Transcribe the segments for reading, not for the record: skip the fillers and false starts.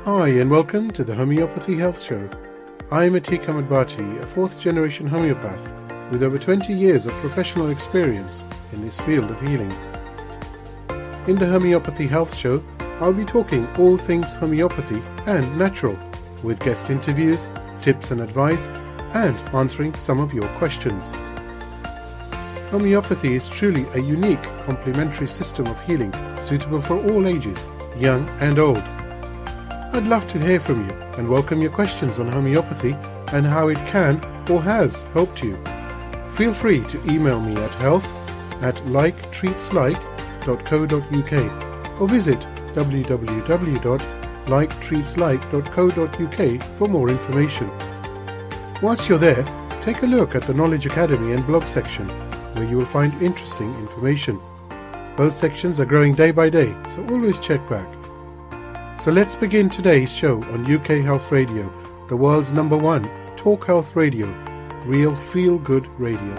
Hi and welcome to the Homeopathy Health Show. I'm Atiq Bhatti, a fourth generation homeopath with over 20 years of professional experience in this field of healing. In the Homeopathy Health Show, I'll be talking all things homeopathy and natural, with guest interviews, tips and advice, and answering some of your questions. Homeopathy is truly a unique complementary system of healing suitable for all ages, young and old. I'd love to hear from you and welcome your questions on homeopathy and how it can or has helped you. Feel free to email me at health@liketreatslike.co.uk or visit www.liketreatslike.co.uk for more information. Once you're there, take a look at the Knowledge Academy and blog section, where you will find interesting information. Both sections are growing day by day, so always check back. So let's begin today's show on UK Health Radio, the world's #1 talk health radio, real feel-good radio.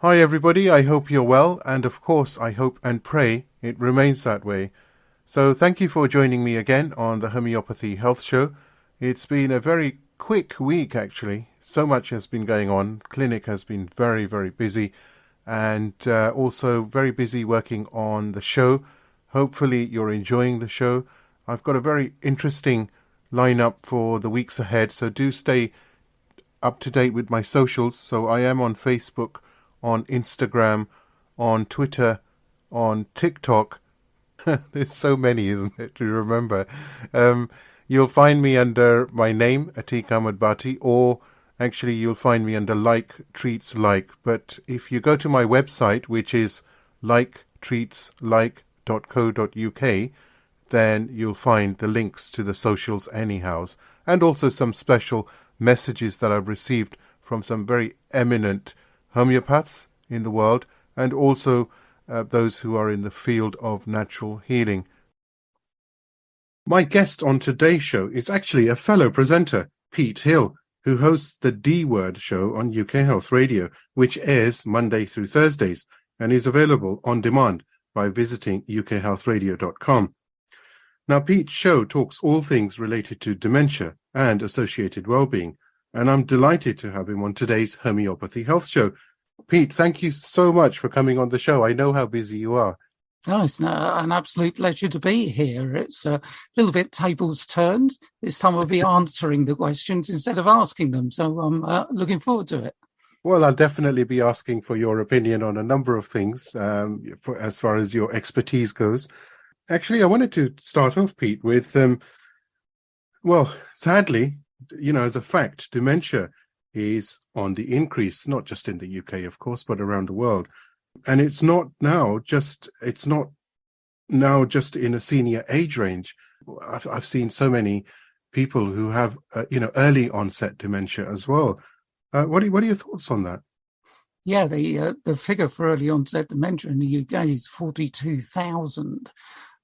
Hi everybody, I hope you're well, and of course I hope and pray it remains that way. So thank you for joining me again on the Homeopathy Health Show. It's been a very quick week actually. So much has been going on. Clinic has been very, very busy, and also very busy working on the show. Hopefully you're enjoying the show. I've got a very interesting lineup for the weeks ahead, so do stay up to date with my socials. So I am on Facebook, on Instagram, on Twitter, on TikTok. There's so many, isn't it, to remember. You'll find me under my name, Atiq Ahmad Bhatti, or actually you'll find me under Like Treats Like. But if you go to my website, which is liketreatslike.co.uk, then you'll find the links to the socials anyhows, and also some special messages that I've received from some very eminent homeopaths in the world, and also those who are in the field of natural healing. My guest on today's show is actually a fellow presenter, Pete Hill, who hosts the D Word show on UK Health Radio, which airs Monday through Thursdays and is available on demand by visiting ukhealthradio.com. Now, Pete's show talks all things related to dementia and associated well-being, and I'm delighted to have him on today's Homeopathy Health Show. Pete, thank you so much for coming on the show. I know how busy you are. Oh, it's an absolute pleasure to be here. It's a little bit tables turned. This time I'll be answering the questions instead of asking them. So I'm looking forward to it. Well, I'll definitely be asking for your opinion on a number of things as far as your expertise goes. Actually, I wanted to start off, Pete, with, sadly, as a fact, dementia is on the increase, not just in the UK, of course, but around the world. And it's not now just in a senior age range. I've seen so many people who have, early onset dementia as well. What are your thoughts on that? Yeah, the figure for early onset dementia in the UK is 42,000.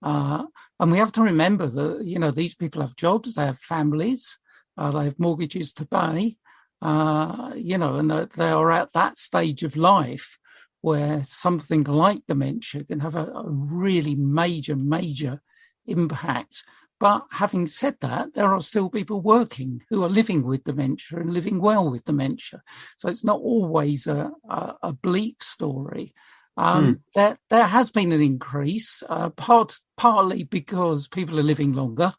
And we have to remember that, these people have jobs, they have families, they have mortgages to pay, and they are at that stage of life where something like dementia can have a really major impact. But having said that, there are still people working who are living with dementia and living well with dementia. So it's not always a bleak story. There has been an increase, partly because people are living longer.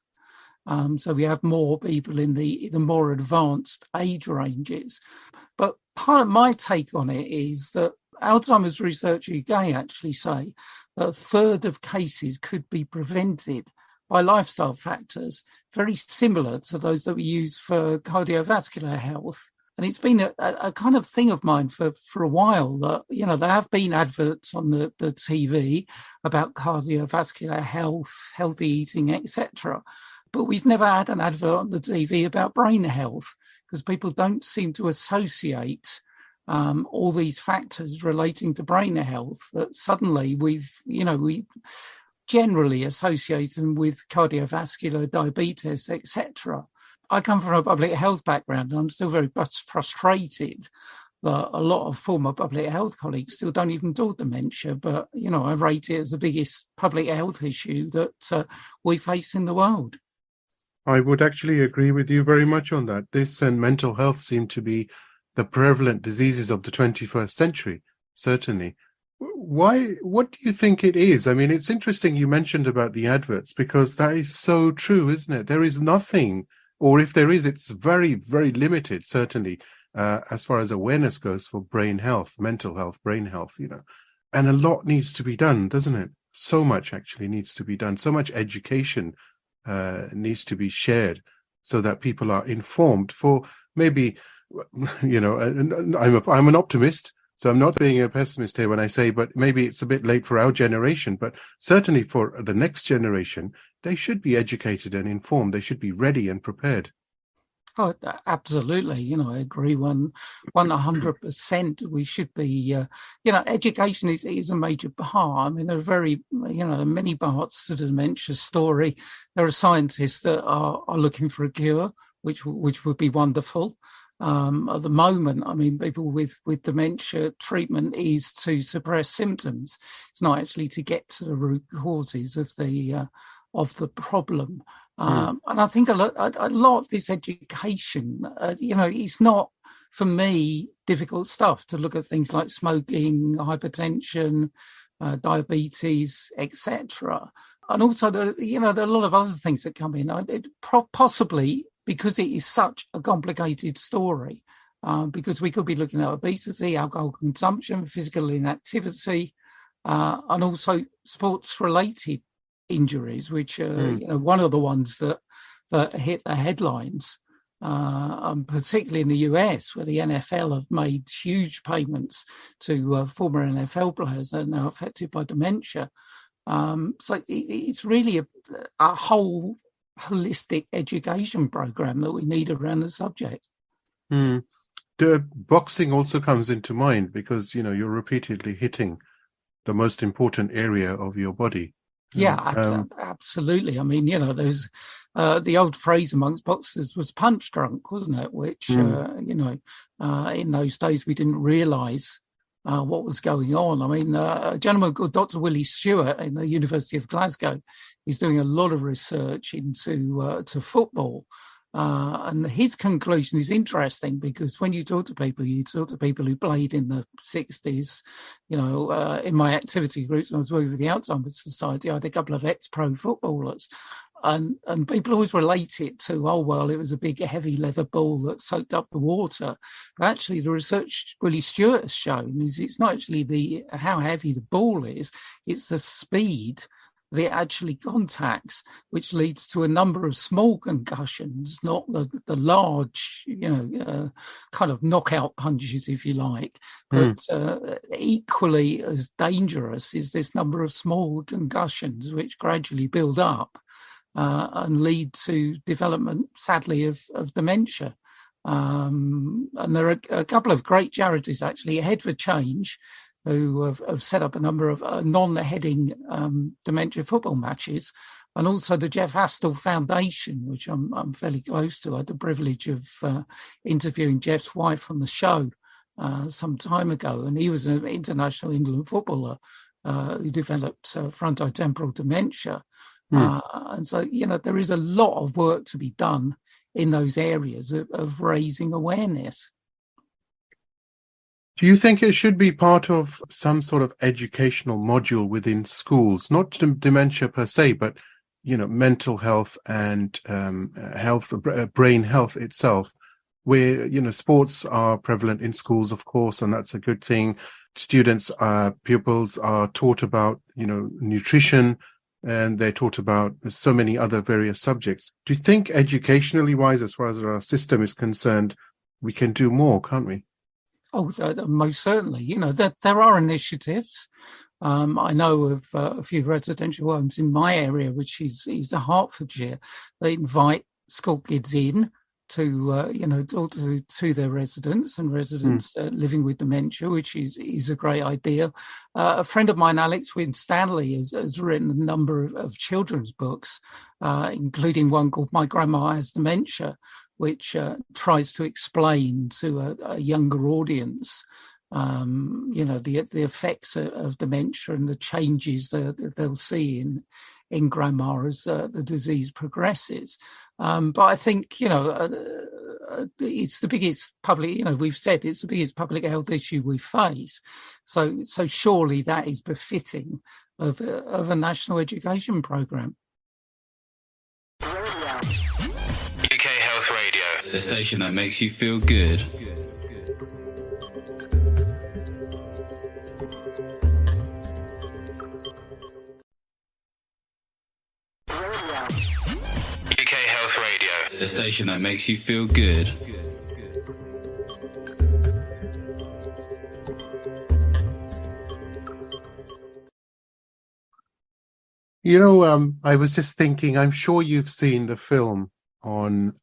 So we have more people in the more advanced age ranges. But part of my take on it is that Alzheimer's Research UK actually say that a third of cases could be prevented by lifestyle factors, very similar to those that we use for cardiovascular health. And it's been a kind of thing of mine for a while that, there have been adverts on the TV about cardiovascular health, healthy eating, etc. But we've never had an advert on the TV about brain health, because people don't seem to associate all these factors relating to brain health, that suddenly we generally associate them with cardiovascular, diabetes, etc. I come from a public health background, and I'm still very frustrated that a lot of former public health colleagues still don't even talk dementia, but, I rate it as the biggest public health issue that we face in the world. I would actually agree with you very much on that. This and mental health seem to be the prevalent diseases of the 21st century, certainly. Why? What do you think it is? I mean, it's interesting you mentioned about the adverts, because that is so true, isn't it? There is nothing, or if there is, it's very, very limited, certainly, as far as awareness goes for brain health, mental health, brain health, And a lot needs to be done, doesn't it? So much actually needs to be done. So much education needs to be shared so that people are informed for maybe, I'm an optimist, so I'm not being a pessimist here when I say, but maybe it's a bit late for our generation, but certainly for the next generation, they should be educated and informed. They should be ready and prepared. Oh, absolutely. I agree 100%. We should be, education is a major part. I mean, there are many parts to the dementia story. There are scientists that are looking for a cure, which would be wonderful. At the moment, I mean, people with dementia, treatment is to suppress symptoms. It's not actually to get to the root causes of the problem. And I think a lot of this education, it's not, for me, difficult stuff to look at things like smoking, hypertension, diabetes, etc. And also, there are a lot of other things that come in. Possibly because it is such a complicated story, because we could be looking at obesity, alcohol consumption, physical inactivity, and also sports-related injuries, which are one of the ones that hit the headlines, particularly in the US, where the NFL have made huge payments to former NFL players that are now affected by dementia. So it's really a whole holistic education program that we need around the subject. The boxing also comes into mind because you're repeatedly hitting the most important area of your body. Yeah, absolutely. I mean, there's the old phrase amongst boxers was punch drunk, wasn't it? Which, in those days we didn't realise what was going on. I mean, a gentleman called Dr. Willie Stewart in the University of Glasgow is doing a lot of research into to football. And his conclusion is interesting because when you talk to people who played in the 60s. In my activity groups, when I was working with the Alzheimer's Society, I had a couple of ex-pro footballers. And people always relate it to, oh, well, it was a big heavy leather ball that soaked up the water. But actually, the research Willie Stewart has shown is it's not actually how heavy the ball is, it's the speed that it actually contacts, which leads to a number of small concussions, not the large, kind of knockout punches, if you like. But equally as dangerous is this number of small concussions, which gradually build up and lead to development, sadly, of dementia. And there are a couple of great charities, actually, Head for Change, who have set up a number of non-heading dementia football matches, and also the Jeff Astle Foundation, which I'm fairly close to. I had the privilege of interviewing Jeff's wife on the show some time ago, and he was an international England footballer who developed frontotemporal dementia. And so, there is a lot of work to be done in those areas of raising awareness. Do you think it should be part of some sort of educational module within schools, not dementia per se, but, mental health and brain health itself, where, sports are prevalent in schools, of course, and that's a good thing. Students, pupils are taught about, nutrition, and they're taught about so many other various subjects. Do you think educationally wise, as far as our system is concerned, we can do more, can't we? Oh, most certainly. There are initiatives. I know of a few residential homes in my area, which is Hertfordshire. They invite school kids in talk to their residents and residents living with dementia, which is a great idea. A friend of mine, Alex Winstanley, has written a number of children's books, including one called My Grandma Has Dementia, which tries to explain to a younger audience the effects of dementia and the changes that they'll see in grandma as the disease progresses. But I think, it's the biggest public, we've said it's the biggest public health issue we face. So surely that is befitting of a national education programme. UK Health Radio, the station that makes you feel good. UK Health Radio, the station that makes you feel good. I was just thinking, I'm sure you've seen the film on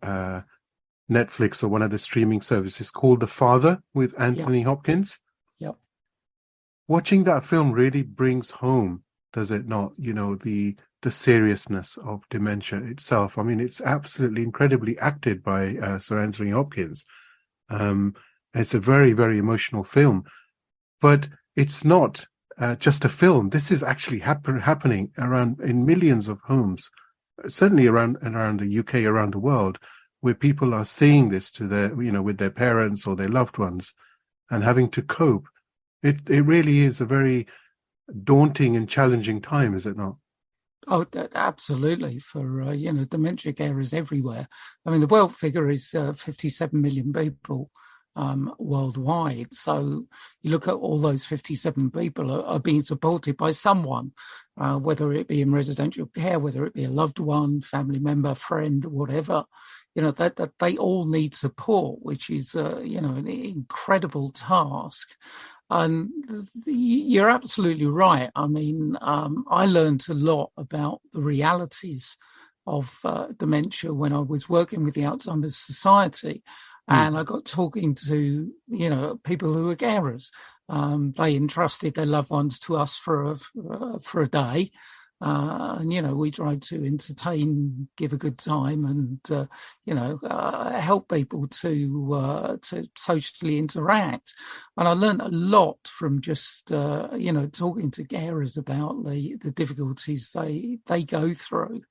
Netflix or one of the streaming services called The Father with Anthony Hopkins. Yep. Watching that film really brings home, does it not, the seriousness of dementia itself. I mean, it's absolutely incredibly acted by Sir Anthony Hopkins. It's a very, very emotional film, but it's not just a film. This is actually happening in millions of homes, certainly around the UK, around the world, where people are seeing this to their, with their parents or their loved ones and having to cope. It really is a very daunting and challenging time, is it not? Oh, absolutely. For, dementia carers everywhere. I mean, the world figure is 57 million people worldwide. So you look at all those 57 people are being supported by someone, whether it be in residential care, whether it be a loved one, family member, friend, whatever, that they all need support, which is, an incredible task. And you're absolutely right. I mean, I learned a lot about the realities of dementia when I was working with the Alzheimer's Society. And I got talking to, people who were carers. They entrusted their loved ones to us for a day. And, we tried to entertain, give a good time and, help people to socially interact. And I learned a lot from just, talking to carers about the difficulties they go through.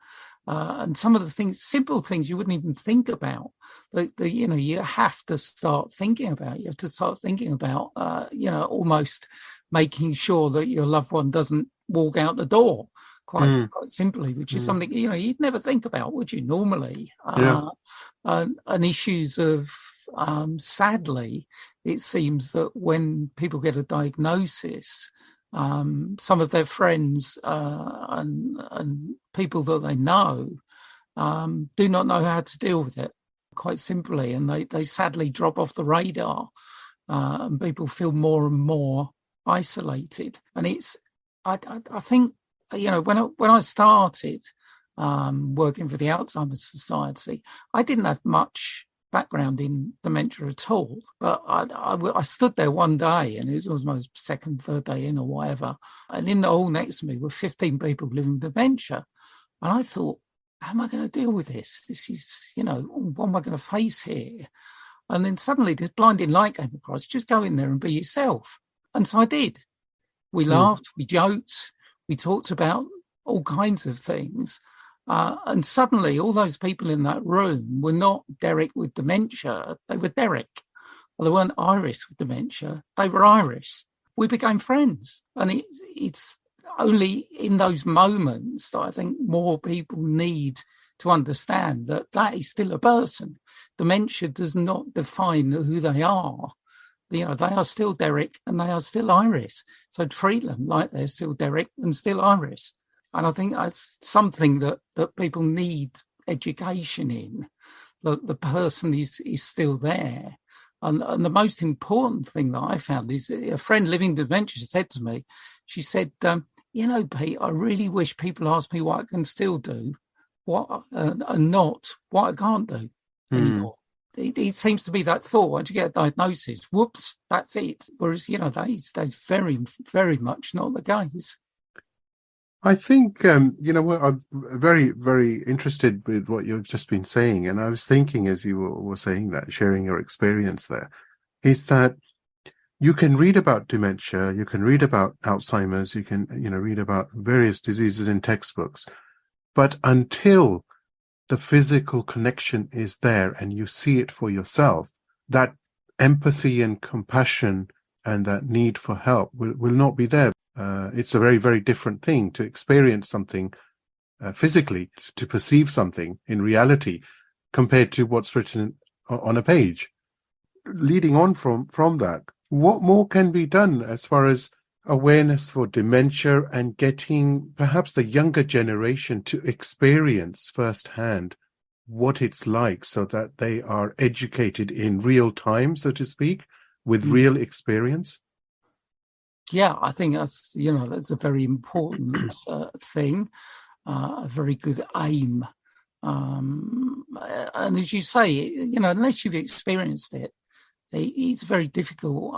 And some of the things, simple things you wouldn't even think about, you have to start thinking about. You have to start thinking about, almost making sure that your loved one doesn't walk out the door, quite simply, which is something, you'd never think about, would you, normally? And issues of, sadly, it seems that when people get a diagnosis, some of their friends and people that they know do not know how to deal with it, quite simply, and they sadly drop off the radar, and people feel more and more isolated. And I think, when I started working for the Alzheimer's Society, I didn't have much background in dementia at all, but I stood there one day, and it was my second, third day in or whatever, and in the hall next to me were 15 people living with dementia, and I thought, how am I going to deal with this? This is, what am I going to face here? And then suddenly this blinding light came across, just go in there and be yourself. And so I did. We laughed, we joked, we talked about all kinds of things. And suddenly all those people in that room were not Derek with dementia, they were Derek. Well, they weren't Iris with dementia, they were Iris. We became friends. And it's only in those moments that I think more people need to understand that is still a person. Dementia does not define who they are. They are still Derek and they are still Iris. So treat them like they're still Derek and still Iris. And I think that's something that people need education in, that the person is still there. And the most important thing that I found is a friend living dementia said to me, she said, Pete, I really wish people ask me what I can still do, and not what I can't do anymore. it seems to be that thought, once you get a diagnosis, whoops, that's it. Whereas, that's very, very much not the case. I think, I'm very, very interested with what you've just been saying. And I was thinking as you were saying that, sharing your experience there, is that you can read about dementia, you can read about Alzheimer's, you can, read about various diseases in textbooks. But until the physical connection is there and you see it for yourself, that empathy and compassion and that need for help will not be there. It's a very, very different thing to experience something physically, to perceive something in reality, compared to what's written on a page. Leading on from that, what more can be done as far as awareness for dementia and getting perhaps the younger generation to experience firsthand what it's like so that they are educated in real time, so to speak, with real experience? Yeah, I think that's a very important thing, a very good aim. And as you say, unless you've experienced it, it's very difficult.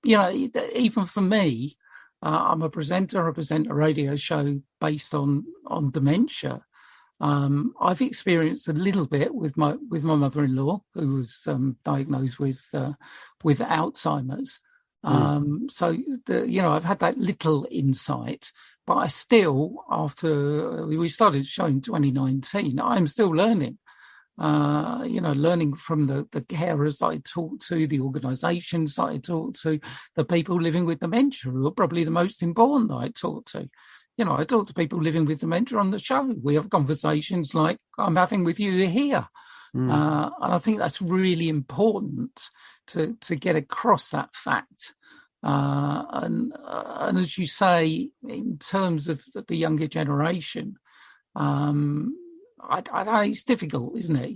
Even for me, I'm a presenter. I present a radio show based on dementia. I've experienced a little bit with my mother-in-law, who was diagnosed with Alzheimer's. So I've had that little insight, but I still, after we started showing in 2019, I'm still learning. Learning from the carers I talk to, the organisations I talk to, the people living with dementia, who are probably the most important that I talk to. I talk to people living with dementia on the show. We have conversations like I'm having with you here. And I think that's really important to get across that fact. And as you say, in terms of the younger generation, it's difficult, isn't it?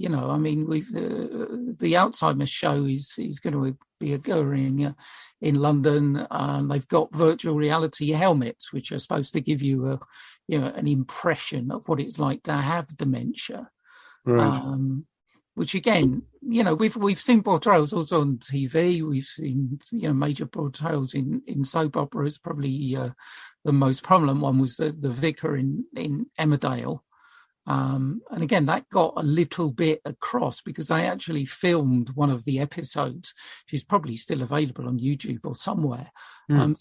We've the Alzheimer's show is going to be occurring in London. They've got virtual reality helmets, which are supposed to give you an impression of what it's like to have dementia. Right. Which again, we've seen portrayals also on TV. We've seen major portrayals in soap operas. Probably the most prominent one was the vicar in Emmerdale. And again, that got a little bit across because they actually filmed one of the episodes, which is probably still available on YouTube or somewhere,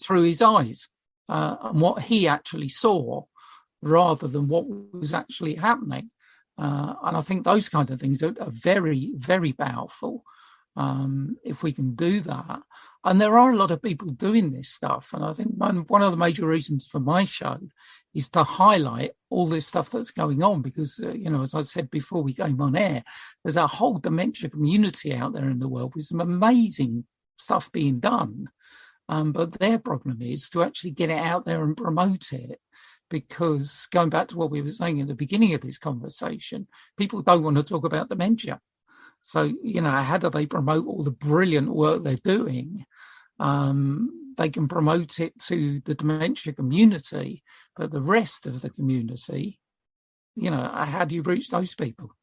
through his eyes, and what he actually saw rather than what was actually happening. And I think those kinds of things are very, very powerful if we can do that. And there are a lot of people doing this stuff. And I think one of the major reasons for my show is to highlight all this stuff that's going on because, as I said before we came on air, there's a whole dementia community out there in the world with some amazing stuff being done. But their problem is to actually get it out there and promote it. Because going back to what we were saying at the beginning of this conversation, people don't want to talk about dementia. So, how do they promote all the brilliant work they're doing? They can promote it to the dementia community, but the rest of the community, how do you reach those people?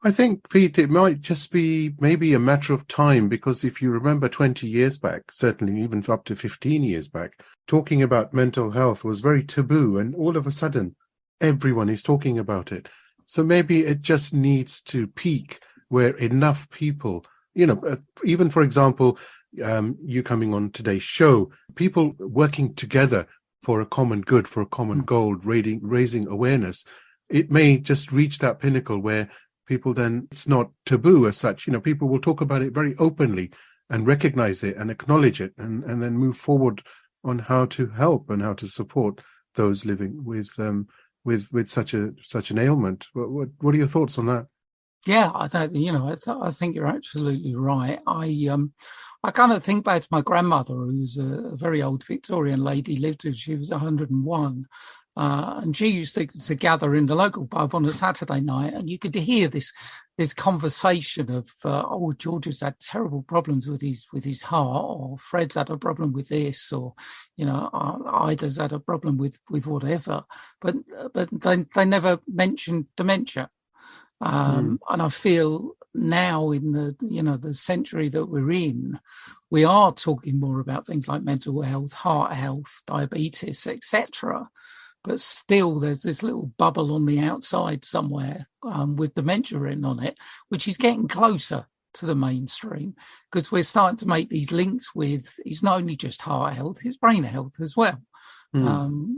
I think, Pete, it might just be maybe a matter of time, because if you remember 20 years back, certainly even up to 15 years back, talking about mental health was very taboo, and all of a sudden, everyone is talking about it. So maybe it just needs to peak where enough people, even, for example, you coming on today's show, people working together for a common good, for a common goal, raising awareness, it may just reach that pinnacle where people then, it's not taboo as such. People will talk about it very openly and recognize it and acknowledge it and then move forward on how to help and how to support those living with such an ailment. What are your thoughts on that? Yeah, I think you're absolutely right. I kind of think back to my grandmother, who was a very old Victorian lady, lived till she was 101. And she used to gather in the local pub on a Saturday night, and you could hear this conversation of, George has had terrible problems with his heart, or Fred's had a problem with this, or Ida's had a problem with whatever. But they never mentioned dementia. And I feel now in the century that we're in, we are talking more about things like mental health, heart health, diabetes, etc. But still, there's this little bubble on the outside somewhere with dementia written on it, which is getting closer to the mainstream, because we're starting to make these links with, it's not only just heart health, it's brain health as well.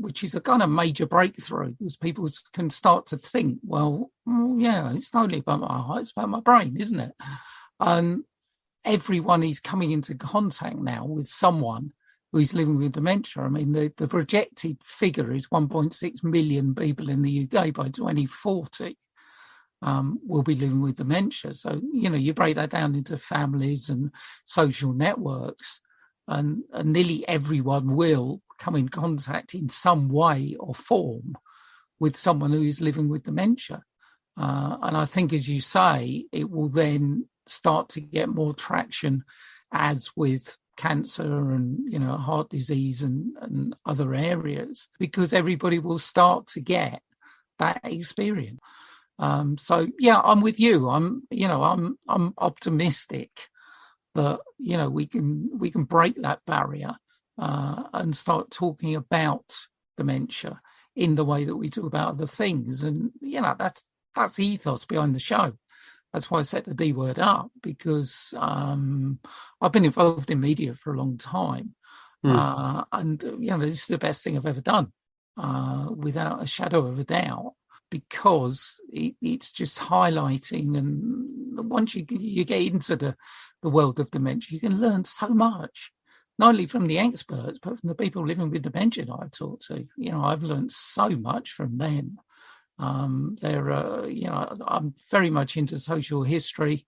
Which is a kind of major breakthrough, because people can start to think, well, yeah, it's not only about my heart, it's about my brain, isn't it? And everyone is coming into contact now with someone who's living with dementia. I mean, the projected figure is 1.6 million people in the UK by 2040 will be living with dementia. So, you break that down into families and social networks, and nearly everyone will come in contact in some way or form with someone who is living with dementia. And I think, as you say, it will then start to get more traction, as with cancer and, heart disease and other areas, because everybody will start to get that experience. So, yeah, I'm with you. I'm optimistic that, we can break that barrier and start talking about dementia in the way that we talk about other things. And, that's the ethos behind the show. That's why I set the D word up, because I've been involved in media for a long time. And, this is the best thing I've ever done, without a shadow of a doubt, because it's just highlighting. And once you get into the world of dementia, you can learn so much, not only from the experts, but from the people living with dementia that I talk to. I've learned so much from them. I'm very much into social history.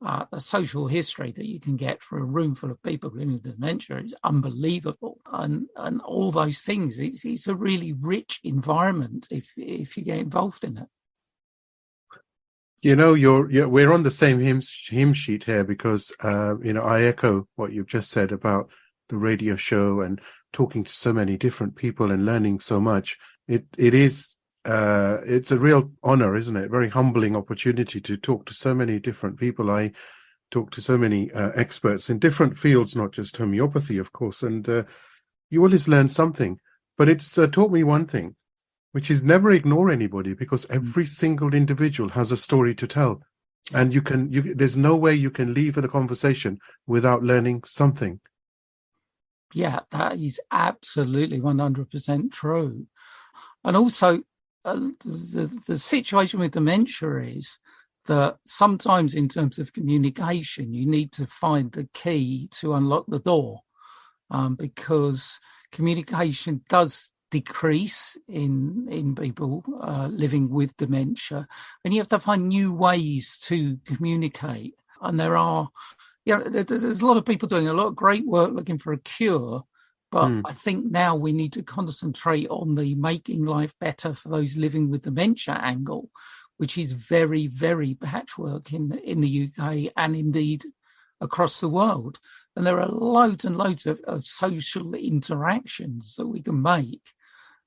The social history that you can get for a room full of people living with dementia is unbelievable, and all those things. It's a really rich environment if you get involved in it. We're on the same hymn sheet here, because I echo what you've just said about the radio show and talking to so many different people and learning so much. It's a real honor, isn't it? Very humbling opportunity to talk to so many different people. I talk to so many experts in different fields, not just homeopathy, of course, and you always learn something. But it's taught me one thing, which is never ignore anybody, because every single individual has a story to tell, and there's no way you can leave the conversation without learning something. Yeah, that is absolutely 100% true. And also, the situation with dementia is that sometimes, in terms of communication, you need to find the key to unlock the door, because communication does decrease in people living with dementia, and you have to find new ways to communicate. And there's a lot of people doing a lot of great work looking for a cure. But I think now we need to concentrate on the making life better for those living with dementia angle, which is very, very patchwork in the UK and indeed across the world. And there are loads and loads of social interactions that we can make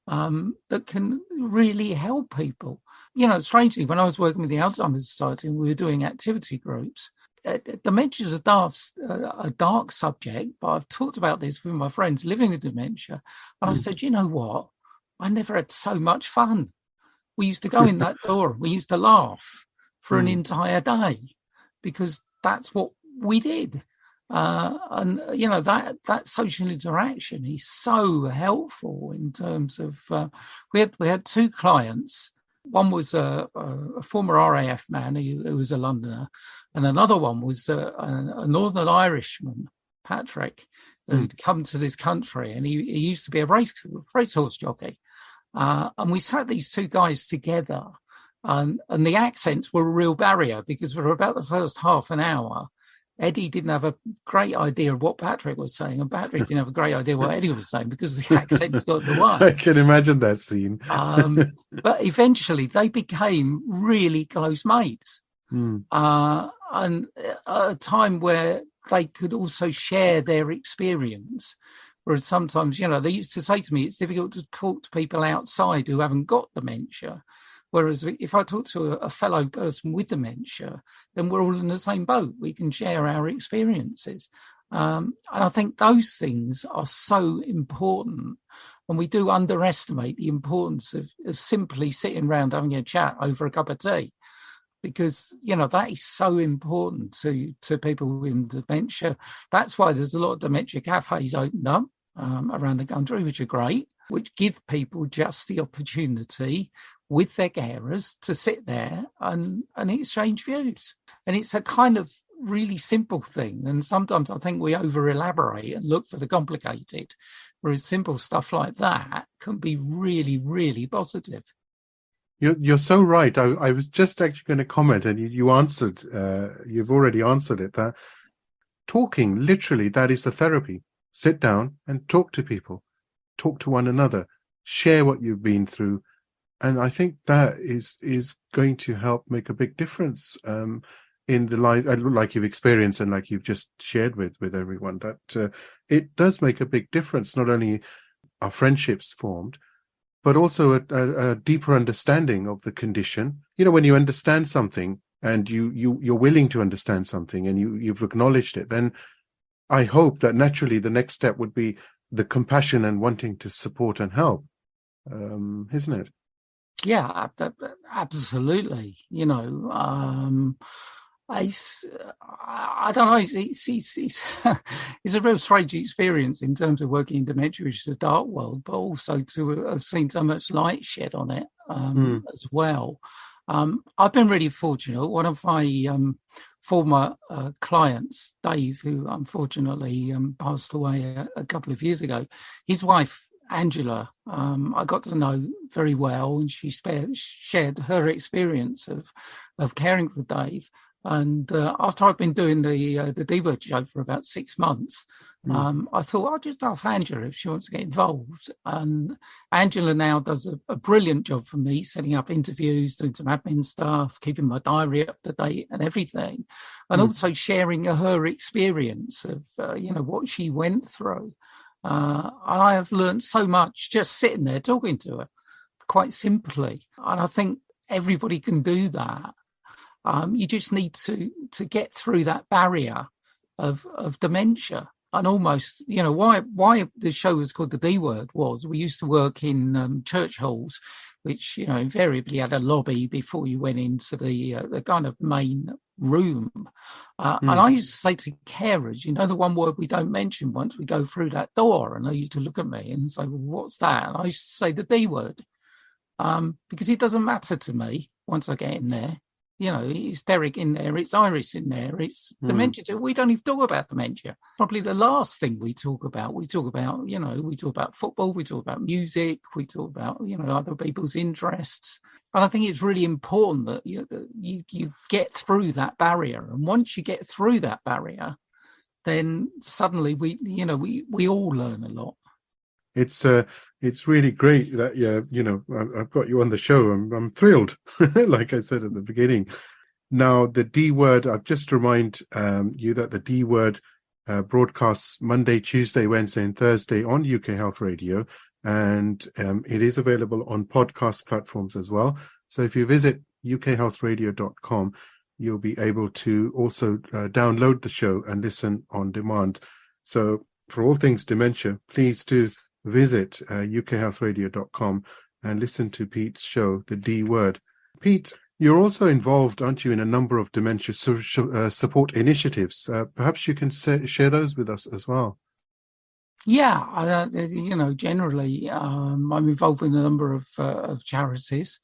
that can really help people. Strangely, when I was working with the Alzheimer's Society and we were doing activity groups, dementia is a dark subject, but I've talked about this with my friends living with dementia, and I've said, you know what? I never had so much fun. We used to go in that door, we used to laugh for an entire day, because that's what we did. And that social interaction is so helpful in terms of we had two clients. One was a former RAF man who was a Londoner, and another one was a Northern Irishman, Patrick, who'd come to this country, and he used to be a racehorse jockey. And we sat these two guys together, and the accents were a real barrier, because for about the first half an hour, Eddie didn't have a great idea of what Patrick was saying, and Patrick didn't have a great idea what Eddie was saying, because the accents got in the way. I can imagine that scene. But eventually they became really close mates. And at a time where they could also share their experience. Whereas sometimes, they used to say to me, it's difficult to talk to people outside who haven't got dementia, Whereas if I talk to a fellow person with dementia, then we're all in the same boat. We can share our experiences. And I think those things are so important. And we do underestimate the importance of simply sitting around having a chat over a cup of tea. Because, that is so important to people with dementia. That's why there's a lot of dementia cafes opened up around the country, which are great, which give people just the opportunity with their carers to sit there and exchange views. And it's a kind of really simple thing. And sometimes I think we over-elaborate and look for the complicated, whereas simple stuff like that can be really, really positive. You're so right. I was just actually going to comment, and you answered. You've already answered it. That talking, literally, that is the therapy. Sit down and talk to people, talk to one another, share what you've been through, and I think that is going to help make a big difference in the life, like you've experienced and like you've just shared with everyone. That it does make a big difference. Not only are friendships formed, but also a deeper understanding of the condition. When you understand something and you're willing to understand something and you've acknowledged it, then I hope that naturally the next step would be the compassion and wanting to support and help, isn't it? Yeah, absolutely. I don't know. It's a real strange experience in terms of working in dementia, which is a dark world, but also to have seen so much light shed on it as well. I've been really fortunate. One of my former clients, Dave, who unfortunately passed away a couple of years ago, his wife, Angela, I got to know very well, and she shared her experience of caring for Dave. And after I've been doing the D-Word show for about 6 months, I thought I'll just ask Angela if she wants to get involved. And Angela now does a brilliant job for me, setting up interviews, doing some admin stuff, keeping my diary up to date and everything, and also sharing her experience of what she went through. And I have learned so much just sitting there talking to her, quite simply. And I think everybody can do that. You just need to get through that barrier of dementia. And almost, why the show was called the D Word was we used to work in church halls, which, invariably had a lobby before you went into the kind of main room. And I used to say to carers, the one word we don't mention once we go through that door. And they used to look at me and say, well, what's that? And I used to say the D word, because it doesn't matter to me once I get in there. It's Derek in there, it's Iris in there, it's dementia. We don't even talk about dementia. Probably the last thing we talk about. We talk about, we talk about football, we talk about music, we talk about, other people's interests. And I think it's really important that you get through that barrier. And once you get through that barrier, then suddenly we all learn a lot. It's really great that I've got you on the show. I'm thrilled, like I said at the beginning. Now the D Word, I've just to remind you that the D Word broadcasts Monday, Tuesday, Wednesday, and Thursday on UK Health Radio, and it is available on podcast platforms as well. So if you visit ukhealthradio.com, you'll be able to also download the show and listen on demand. So for all things dementia, please do visit ukhealthradio.com and listen to Pete's show, The D Word. Pete, you're also involved, aren't you, in a number of dementia support initiatives. Perhaps you can share those with us as well. Yeah, generally, I'm involved in a number of charities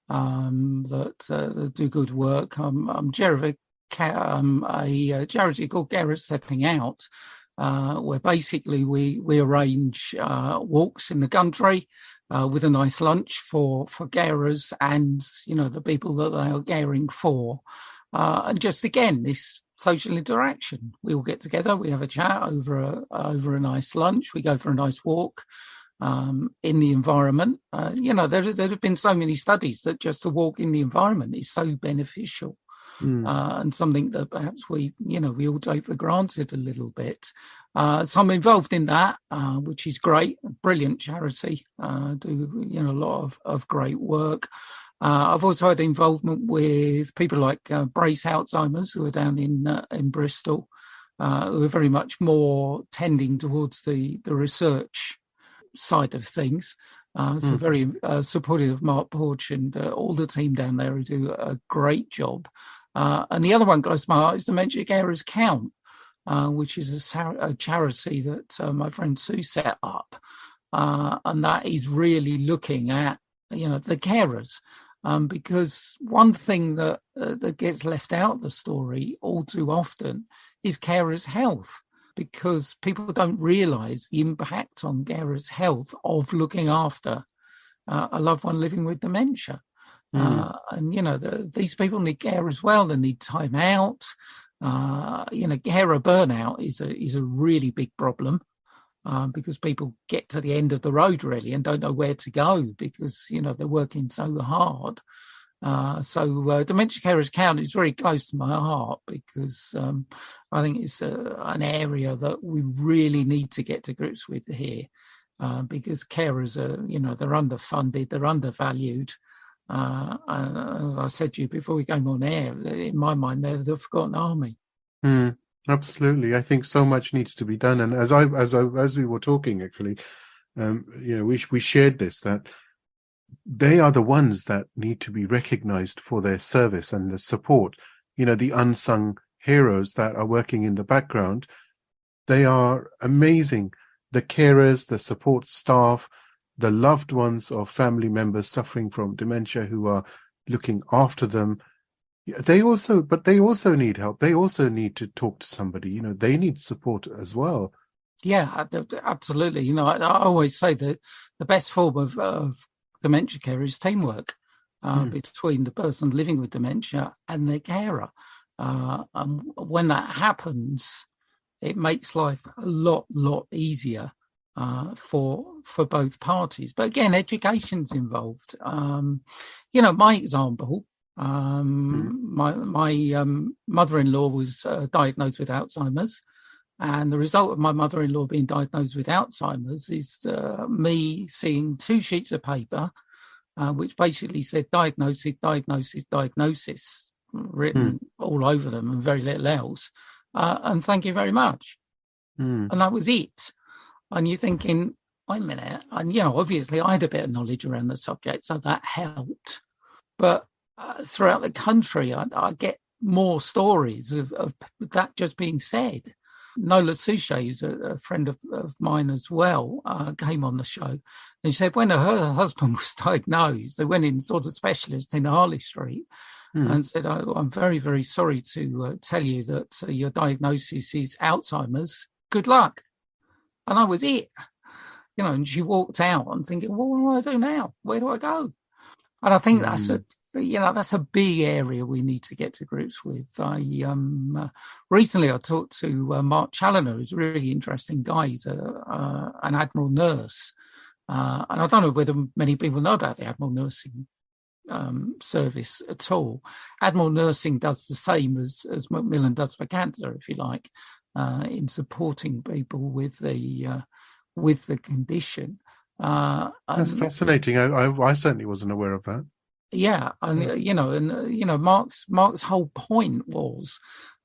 that do good work. I'm chair of a charity called Carers Stepping Out, where basically we arrange walks in the country with a nice lunch for carers and the people that they are caring for, and just again this social interaction. We all get together, we have a chat over a nice lunch, we go for a nice walk in the environment. There have been so many studies that just to walk in the environment is so beneficial. And something that perhaps we all take for granted a little bit. So I'm involved in that, which is great. A brilliant charity, do a lot of great work. I've also had involvement with people like Brace Alzheimer's, who are down in Bristol, who are very much more tending towards the research side of things. So very supportive of Mark Porch and all the team down there who do a great job. And the other one close to my heart is Dementia Carers Count, which is a charity that my friend Sue set up. And that is really looking at, the carers. Because one thing that gets left out of the story all too often is carers' health, because people don't realise the impact on carers' health of looking after a loved one living with dementia. And these people need care as well. They need time out. Carer burnout is a really big problem. Because people get to the end of the road really and don't know where to go because, they're working so hard. So Dementia Carers Count is very close to my heart because I think it's an area that we really need to get to grips with here because carers are, they're underfunded, they're undervalued. And as I said to you before we came on air, in my mind, they're the forgotten army. Absolutely. I think so much needs to be done. And as we were talking, actually, we shared this, that they are the ones that need to be recognized for their service and the support, the unsung heroes that are working in the background. They are amazing. The carers, the support staff, the loved ones of family members suffering from dementia who are looking after them. They also need help. They also need to talk to somebody. They need support as well. Yeah, absolutely. I always say that the best form of dementia care is teamwork between the person living with dementia and their carer. And when that happens, it makes life a lot easier for both parties. But again, education's involved. My example. My mother-in-law was diagnosed with Alzheimer's, and the result of my mother-in-law being diagnosed with Alzheimer's is me seeing 2 sheets of paper, which basically said diagnosis, written all over them and very little else. And thank you very much. And that was it. And you're thinking, wait a minute. And, obviously I had a bit of knowledge around the subject, so that helped. But throughout the country, I get more stories of that just being said. Nola Suchet, who's a friend of mine as well, came on the show. And she said when her husband was diagnosed, they went in sort of specialist in Harley Street and said, I'm very, very sorry to tell you that your diagnosis is Alzheimer's. Good luck. And that was it. And she walked out. I'm thinking, well, what do I do now? Where do I go? And I think that's a big area we need to get to grips with. Recently I talked to Mark Challoner, who's a really interesting guy. He's an Admiral nurse. And I don't know whether many people know about the Admiral nursing service at all. Admiral nursing does the same as Macmillan does for cancer, if you like, in supporting people with the condition. That's fascinating. I certainly wasn't aware of that. Yeah, and Mark's whole point was,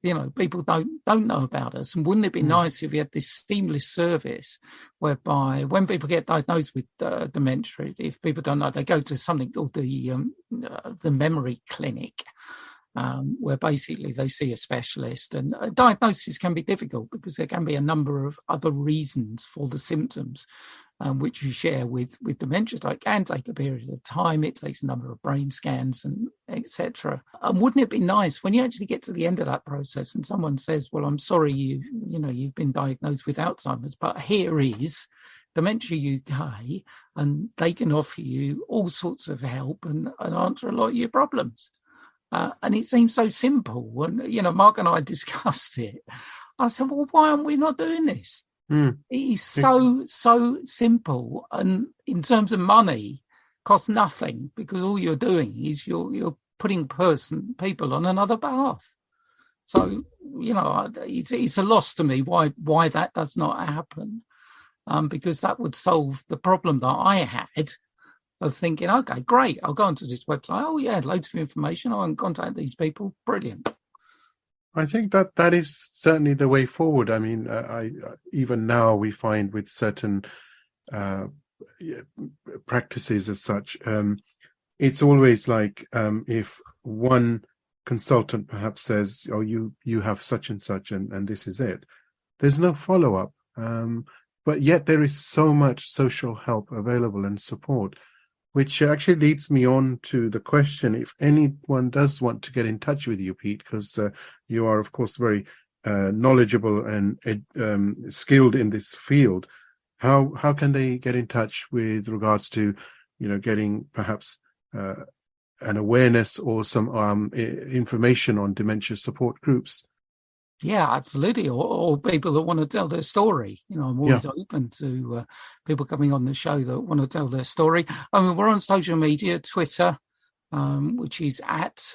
people don't know about us, and wouldn't it be nice if we had this seamless service whereby when people get diagnosed with dementia, if people don't know, they go to something called the memory clinic, where basically they see a specialist, and diagnosis can be difficult because there can be a number of other reasons for the symptoms. Which you share with dementia. So it can take a period of time. It takes a number of brain scans and etc. And wouldn't it be nice when you actually get to the end of that process and someone says, well, I'm sorry, you've been diagnosed with Alzheimer's, but here is Dementia UK, and they can offer you all sorts of help and answer a lot of your problems. And it seems so simple. And, Mark and I discussed it. I said, well, why aren't we not doing this? It is so simple, and in terms of money, costs nothing because all you're doing is you're putting people on another path. So it's a loss to me why that does not happen, because that would solve the problem that I had of thinking, okay, great, I'll go onto this website. Oh yeah, loads of information. I'll contact these people. Brilliant. I think that is certainly the way forward. I mean, even now we find with certain practices as such, it's always like if one consultant perhaps says, "Oh, you have such and such, and this is it." There's no follow up, but yet there is so much social help available and support, which actually leads me on to the question: if anyone does want to get in touch with you, Pete, because you are, of course, very knowledgeable and skilled in this field, how can they get in touch with regards to, getting perhaps an awareness or some information on dementia support groups? Yeah, absolutely. Or people that want to tell their story. I'm always open to people coming on the show that want to tell their story. I mean, we're on social media, Twitter, which is at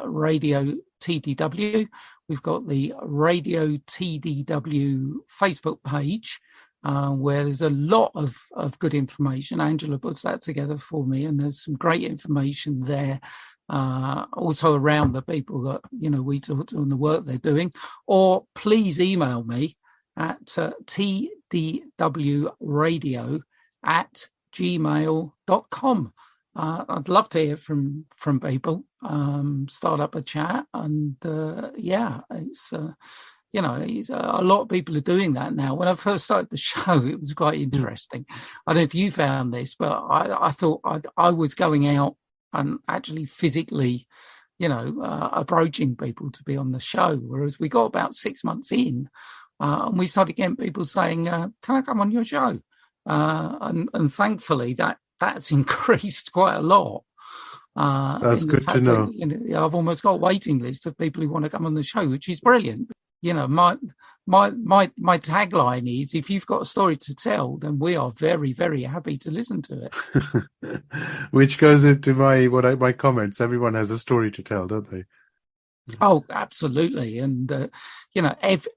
Radio TDW. We've got the Radio TDW Facebook page, where there's a lot of good information. Angela puts that together for me, and there's some great information there. Also around the people that we talk to and the work they're doing. Or please email me at tdwradio@gmail.com. I'd love to hear from people, start up a chat, and it's it's a lot of people are doing that now. When I first started the show, it was quite interesting. I don't know if you found this, but I thought I was going out and actually physically, approaching people to be on the show. Whereas we got about 6 months in, and we started getting people saying, "Can I come on your show?" And thankfully that's increased quite a lot. That's good to know. I've almost got a waiting list of people who want to come on the show, which is brilliant. My tagline is, if you've got a story to tell, then we are very, very happy to listen to it. Which goes into my comments. Everyone has a story to tell, don't they? Oh, absolutely. And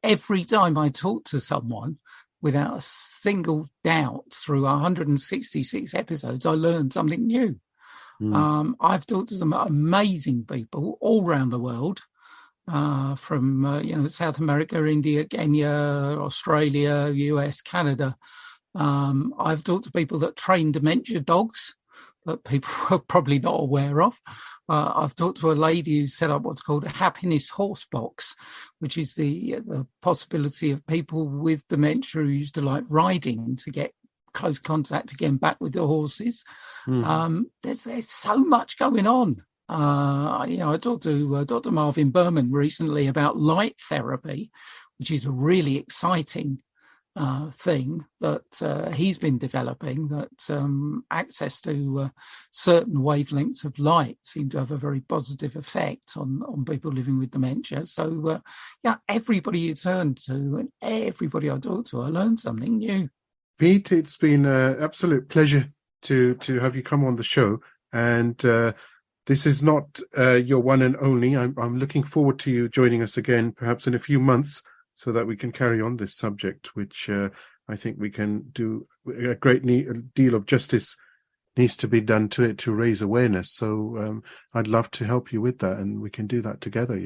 every time I talk to someone, without a single doubt, through 166 episodes, I learned something new. I've talked to some amazing people all around the world. From South America, India, Kenya, Australia, US, Canada. I've talked to people that train dementia dogs that people are probably not aware of. I've talked to a lady who set up what's called a happiness horse box, which is the possibility of people with dementia who used to like riding to get close contact again back with the horses. There's so much going on. I talked to Dr. Marvin Berman recently about light therapy, which is a really exciting thing that he's been developing, that access to certain wavelengths of light seem to have a very positive effect on people living with dementia. So, everybody you turn to and everybody I talk to, I learned something new. Pete, it's been an absolute pleasure to have you come on the show. And this is not your one and only. I'm looking forward to you joining us again, perhaps in a few months, so that we can carry on this subject, which I think we can do a great deal of justice needs to be done to it to raise awareness. So I'd love to help you with that, and we can do that together,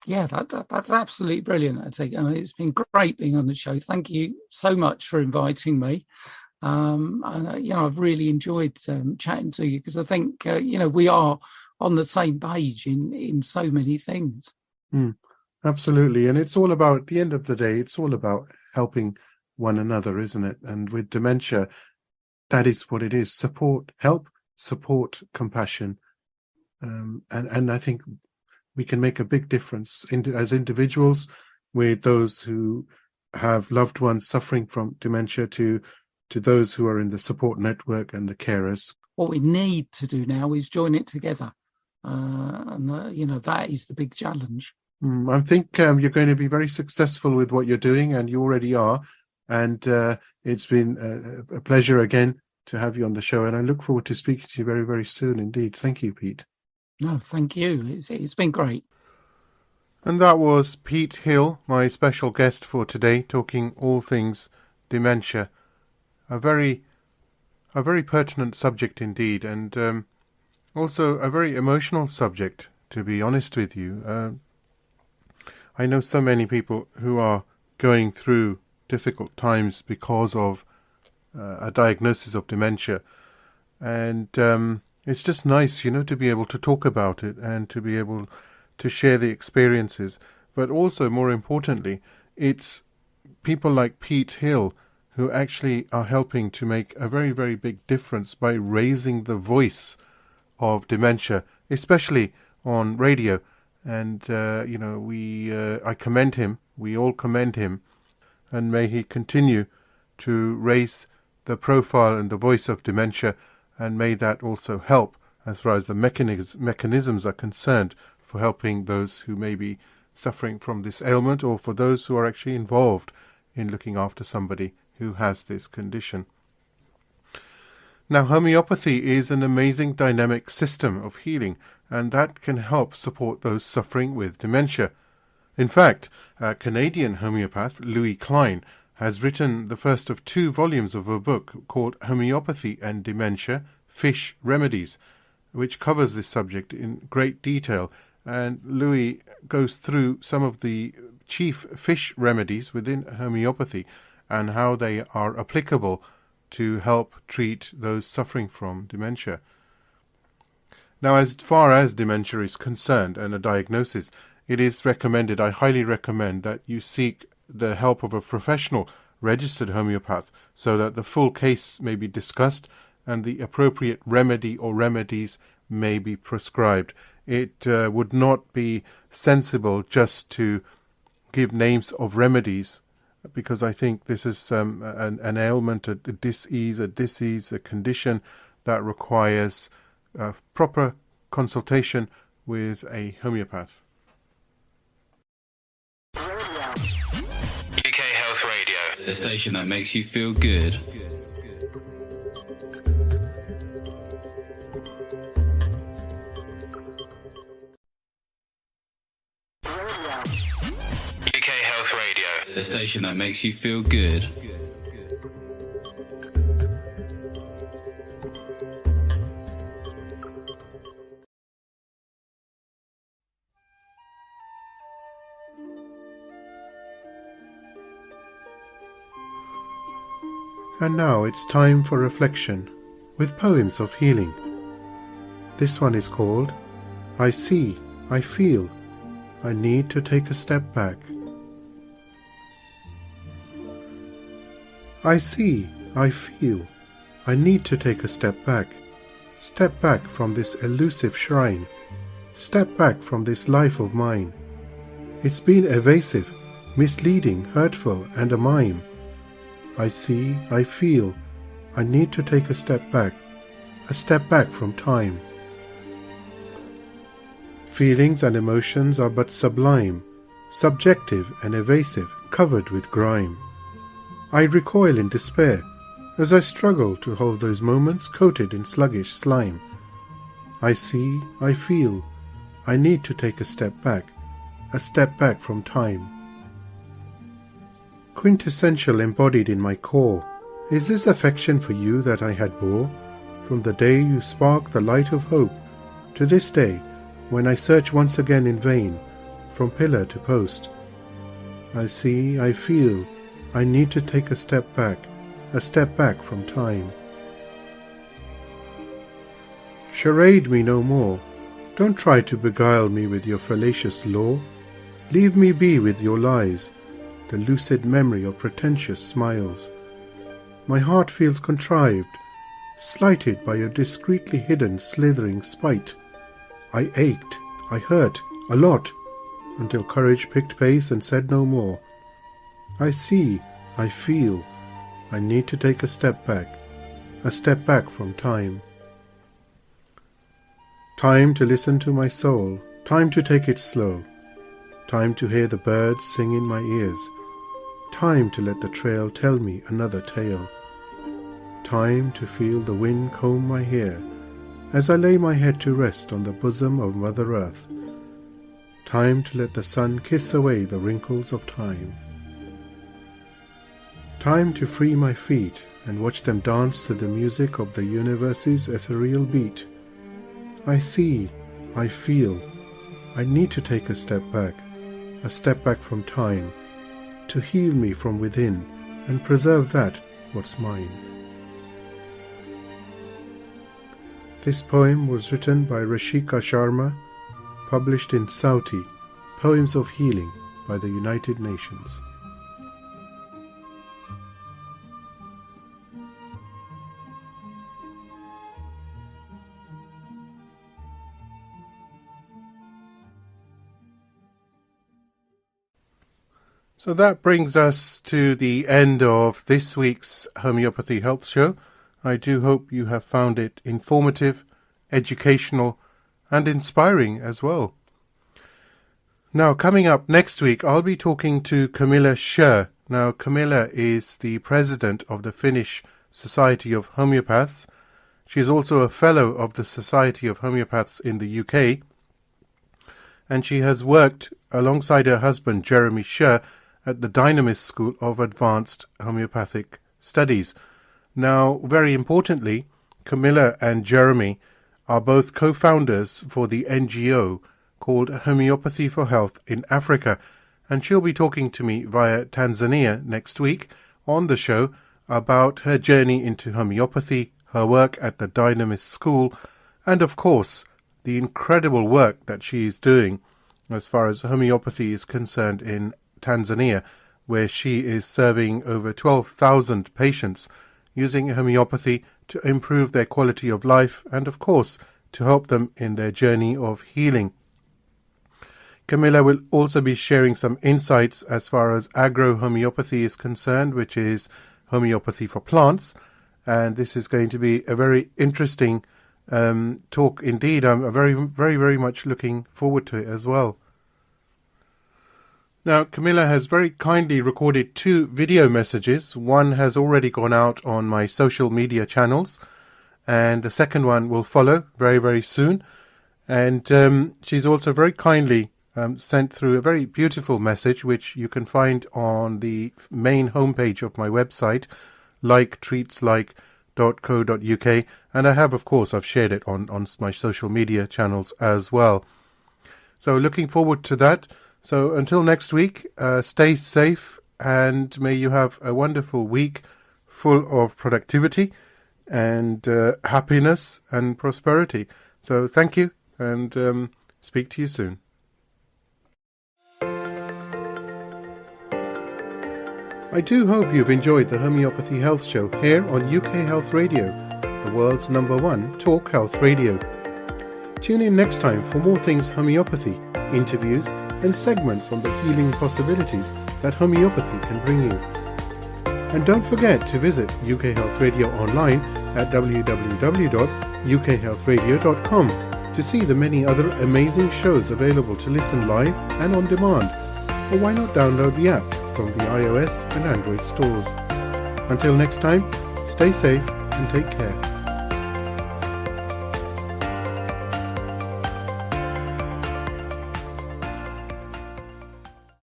Yeah, that's absolutely brilliant, Atiq. It's been great being on the show. Thank you so much for inviting me. I've really enjoyed chatting to you, because I think, we are on the same page in so many things. Absolutely. And it's all about, at the end of the day, it's all about helping one another, isn't it? And with dementia, that is what it is. Help, support, compassion. And I think we can make a big difference as individuals, with those who have loved ones suffering from dementia, to those who are in the support network and the carers. What we need to do now is join it together. That is the big challenge. I think you're going to be very successful with what you're doing, and you already are. And it's been a pleasure again to have you on the show. And I look forward to speaking to you very, very soon indeed. Thank you, Pete. No, thank you. It's been great. And that was Pete Hill, my special guest for today, talking all things dementia. A very a very pertinent subject indeed, and also a very emotional subject, to be honest with you. I know so many people who are going through difficult times because of a diagnosis of dementia, and it's just nice, to be able to talk about it and to be able to share the experiences. But also, more importantly, it's people like Pete Hill who actually are helping to make a very, very big difference by raising the voice of dementia, especially on radio. And, I commend him, we all commend him, and may he continue to raise the profile and the voice of dementia, and may that also help as far as the mechanisms are concerned for helping those who may be suffering from this ailment, or for those who are actually involved in looking after somebody who has this condition. Now, homeopathy is an amazing dynamic system of healing, and that can help support those suffering with dementia. In fact, a Canadian homeopath, Louis Klein, has written the first of 2 volumes of a book called Homeopathy and Dementia, Fish Remedies, which covers this subject in great detail. And Louis goes through some of the chief fish remedies within homeopathy and how they are applicable to help treat those suffering from dementia. Now, as far as dementia is concerned and a diagnosis, it is recommended, I highly recommend, that you seek the help of a professional registered homeopath so that the full case may be discussed and the appropriate remedy or remedies may be prescribed. It would not be sensible just to give names of remedies, because I think this is an ailment, a disease, a condition that requires proper consultation with a homeopath. UK Health Radio, the station that makes you feel good. UK Health Radio, the station that makes you feel good. And now it's time for reflection with poems of healing. This one is called I See, I Feel, I Need to Take a Step Back. I see, I feel, I need to take a step back from this elusive shrine, step back from this life of mine. It's been evasive, misleading, hurtful, and a mime. I see, I feel, I need to take a step back from time. Feelings and emotions are but sublime, subjective and evasive, covered with grime. I recoil in despair as I struggle to hold those moments coated in sluggish slime. I see, I feel, I need to take a step back from time. Quintessential embodied in my core is this affection for you that I had bore, from the day you sparked the light of hope to this day when I search once again in vain from pillar to post. I see, I feel, I need to take a step back from time. Charade me no more, don't try to beguile me with your fallacious lore. Leave me be with your lies, the lucid memory of pretentious smiles. My heart feels contrived, slighted by your discreetly hidden slithering spite. I ached, I hurt, a lot, until courage picked pace and said no more. I see, I feel, I need to take a step back from time. Time to listen to my soul, time to take it slow, time to hear the birds sing in my ears, time to let the trail tell me another tale, time to feel the wind comb my hair as I lay my head to rest on the bosom of Mother Earth, time to let the sun kiss away the wrinkles of time, time to free my feet and watch them dance to the music of the universe's ethereal beat. I see, I feel, I need to take a step back from time, to heal me from within and preserve that what's mine. This poem was written by Rashika Sharma, published in Sauti, Poems of Healing by the United Nations. So that brings us to the end of this week's Homeopathy Health Show. I do hope you have found it informative, educational, and inspiring as well. Now, coming up next week, I'll be talking to Camilla Scher. Now, Camilla is the president of the Finnish Society of Homeopaths. She is also a fellow of the Society of Homeopaths in the UK. And she has worked alongside her husband, Jeremy Scher, at the Dynamist School of Advanced Homeopathic Studies. Now, very importantly, Camilla and Jeremy are both co-founders for the NGO called Homeopathy for Health in Africa, and she'll be talking to me via Tanzania next week on the show about her journey into homeopathy, her work at the Dynamist School, and of course, the incredible work that she is doing as far as homeopathy is concerned in Tanzania, where she is serving over 12,000 patients using homeopathy to improve their quality of life and, of course, to help them in their journey of healing. Camilla will also be sharing some insights as far as agro-homeopathy is concerned, which is homeopathy for plants, and this is going to be a very interesting talk indeed. I'm very much looking forward to it as well. Now, Camilla has very kindly recorded 2 video messages. One has already gone out on my social media channels, and the second one will follow very soon. And she's also very kindly sent through a very beautiful message, which you can find on the main homepage of my website, liketreatslike.co.uk, and I have, of course, I've shared it on my social media channels as well. So looking forward to that. So until next week, stay safe, and may you have a wonderful week full of productivity and happiness and prosperity. So thank you, and speak to you soon. I do hope you've enjoyed the Homeopathy Health Show here on UK Health Radio, the world's #1 talk health radio. Tune in next time for more things homeopathy, interviews, and segments on the healing possibilities that homeopathy can bring you. And don't forget to visit UK Health Radio online at www.ukhealthradio.com to see the many other amazing shows available to listen live and on demand. Or why not download the app from the iOS and Android stores. Until next time, stay safe and take care.